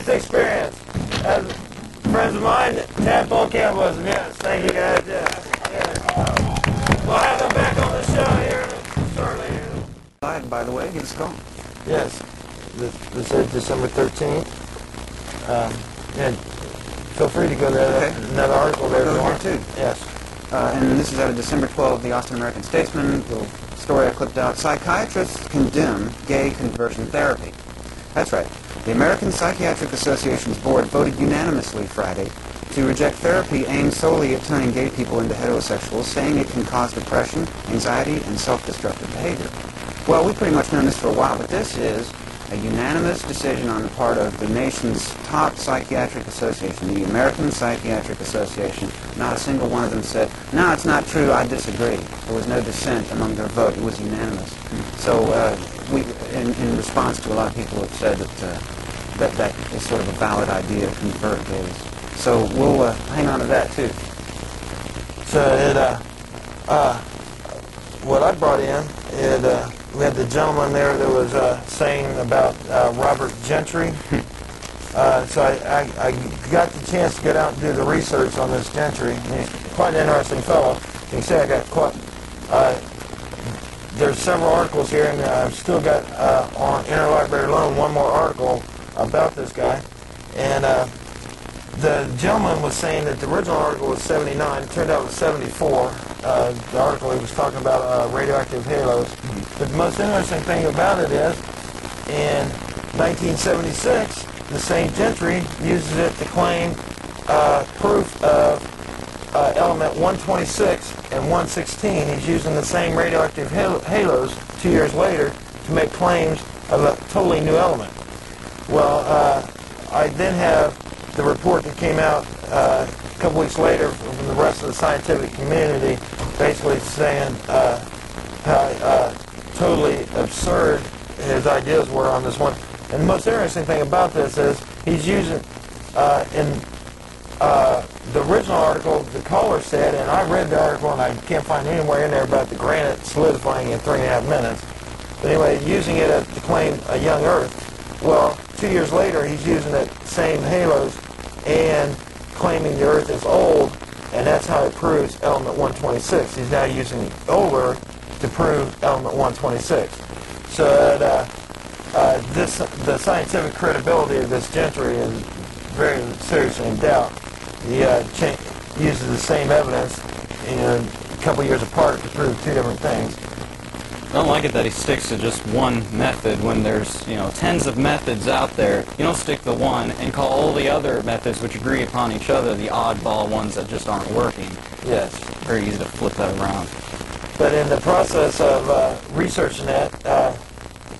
Experience as friends of mine, Tadpolecannibalism. Yes, thank you guys. We'll have them back on the show here shortly. By the way, give us a call. Yes, this is December 13th. Yeah, feel free to go to another article there if you want. Too. Yes. And this is out of December 12th, the Austin American Statesman. The story I clipped out: psychiatrists condemn gay conversion therapy. That's right. The American Psychiatric Association's board voted unanimously Friday to reject therapy aimed solely at turning gay people into heterosexuals, saying it can cause depression, anxiety, and self-destructive behavior. Well, we've pretty much known this for a while, but this is a unanimous decision on the part of the nation's top psychiatric association, the American Psychiatric Association. Not a single one of them said, "No, it's not true, I disagree." There was no dissent among their vote. It was unanimous. So we, in response to a lot of people have said that is sort of a valid idea to convert gays. So we'll hang on to that too. So what I brought in, we had the gentleman there that was saying about Robert Gentry. So I got the chance to get out and do the research on this Gentry. He's quite an interesting fellow. You can see I got quite. There's several articles here, and I've still got on Interlibrary Loan one more article about this guy. And the gentleman was saying that the original article was 79. It turned out it was 74. The article he was talking about radioactive halos. But the most interesting thing about it is, in 1976, the same Gentry uses it to claim proof of element 126 and 116. He's using the same radioactive halos 2 years later to make claims of a totally new element. Well, I then have the report that came out a couple weeks later from the rest of the scientific community, basically saying how totally absurd his ideas were on this one. And the most interesting thing about this is he's using, in the original article, the caller said, and I read the article and I can't find anywhere in there about the granite solidifying in 3.5 minutes. But anyway, using it to claim a young Earth. Well, 2 years later, he's using that same halos and claiming the Earth is old, and that's how it proves element 126. He's now using the old Earth to prove element 126. So the scientific credibility of this Gentry is very seriously in doubt. He uses the same evidence a couple years apart to prove two different things. I don't like it that he sticks to just one method when there's, tens of methods out there. You don't stick to one and call all the other methods which agree upon each other the oddball ones that just aren't working. Yes. Very easy to flip that around. But in the process of researching that,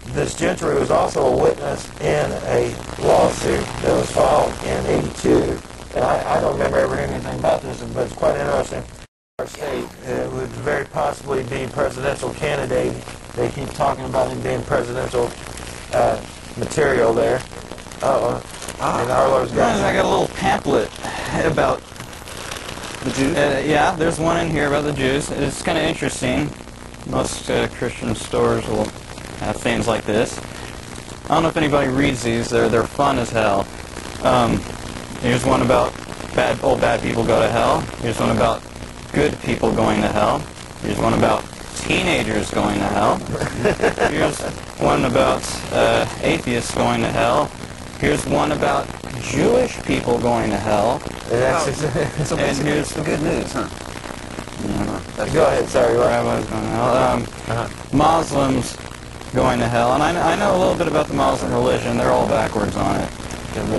this Gentry was also a witness in a lawsuit that was filed in '82. And I don't remember ever hearing anything about this, but it's quite interesting. Our state would very possibly be presidential candidate. They keep talking about him being presidential material there. And our Lord's got I got a little pamphlet about The Jews? yeah, there's one in here about the Jews. It's kind of interesting. Most Christian stores will have things like this. I don't know if anybody reads these. They're fun as hell. Here's one about bad people go to hell. Here's one about good people going to hell. Here's one about teenagers going to hell. Here's one about atheists going to hell. Here's one about Jewish people going to hell. So basically it's the good news, huh? Go ahead, sorry. Rabbis going to hell. Muslims going to hell. And I know a little bit about the Muslim religion. They're all backwards on it.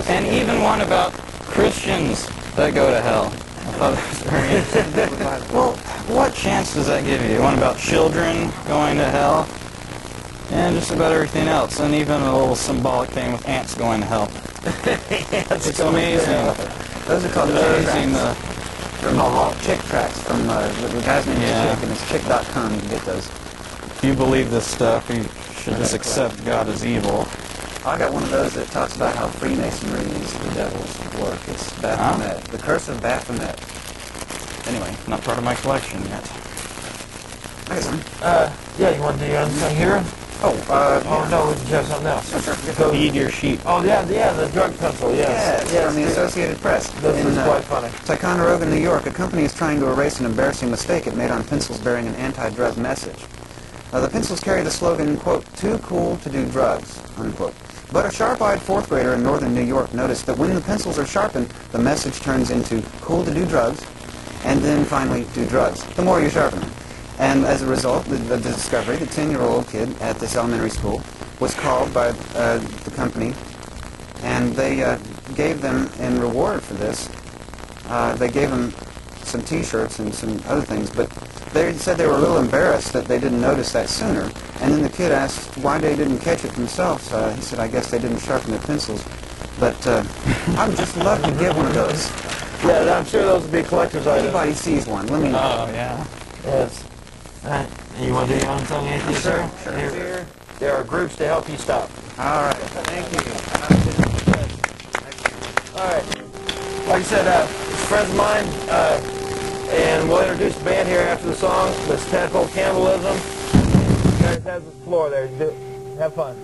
And even one about Christians that go to hell. I thought that was very interesting. Well, what chance does that give you? One about children going to hell, and just about everything else, and even a little symbolic thing with ants going to hell. It's amazing. Those are called chick tracks from the guy's name is Chick, and it's chick.com. You can get those. If you believe this stuff, you should just accept God as evil. I got one of those that talks about how Freemasonry is the devil's work. It's Baphomet. The Curse of Baphomet. Anyway, Not part of my collection yet. I got some. Yeah, you want to do anything here? Oh, no, we can have something else. Sure. Feed your sheep. Oh, yeah, the drug pencil, yes. From the Associated Press. This is quite funny. Ticonderoga, New York, a company is trying to erase an embarrassing mistake it made on pencils bearing an anti-drug message. The pencils carry the slogan, quote, "Too cool to do drugs," unquote. But a sharp-eyed fourth grader in northern New York noticed that when the pencils are sharpened, the message turns into "cool to do drugs," and then finally "do drugs," the more you sharpen them. And as a result, the discovery, the 10-year-old kid at this elementary school was called by the company, and they gave them, in reward for this, they gave them some T-shirts and some other things, but they said they were a little embarrassed that they didn't notice that sooner. And then the kid asked why they didn't catch it themselves. He said, "I guess they didn't sharpen their pencils." But I'd just love to get one of those. Yeah, I'm sure those would be collector's items. Anybody sees one, let me know. Oh, yeah. Yes. You want to do your own thing, Atheist? Sure. Here. There are groups to help you stop. All right, thank you. All right. Like I said, friends of mine, and we'll introduce the band here after the song. This is Tadpolecannibalism. You guys have the floor there. Have fun.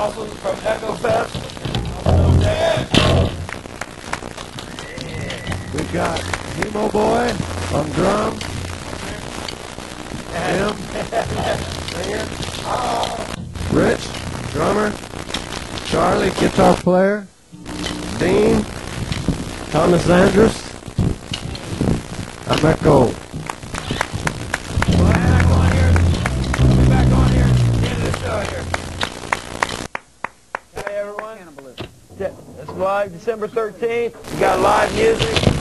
Also from Echo Fest. Also Dan. We got Hemo Boy on drums. Tim. Rich, drummer. Charlie, guitar player. Dean. Thomas Andrews. I'm Echo. Back on here. We'll be back on here at the end of the show here. Hey everyone. That's live December 13th. We got live music.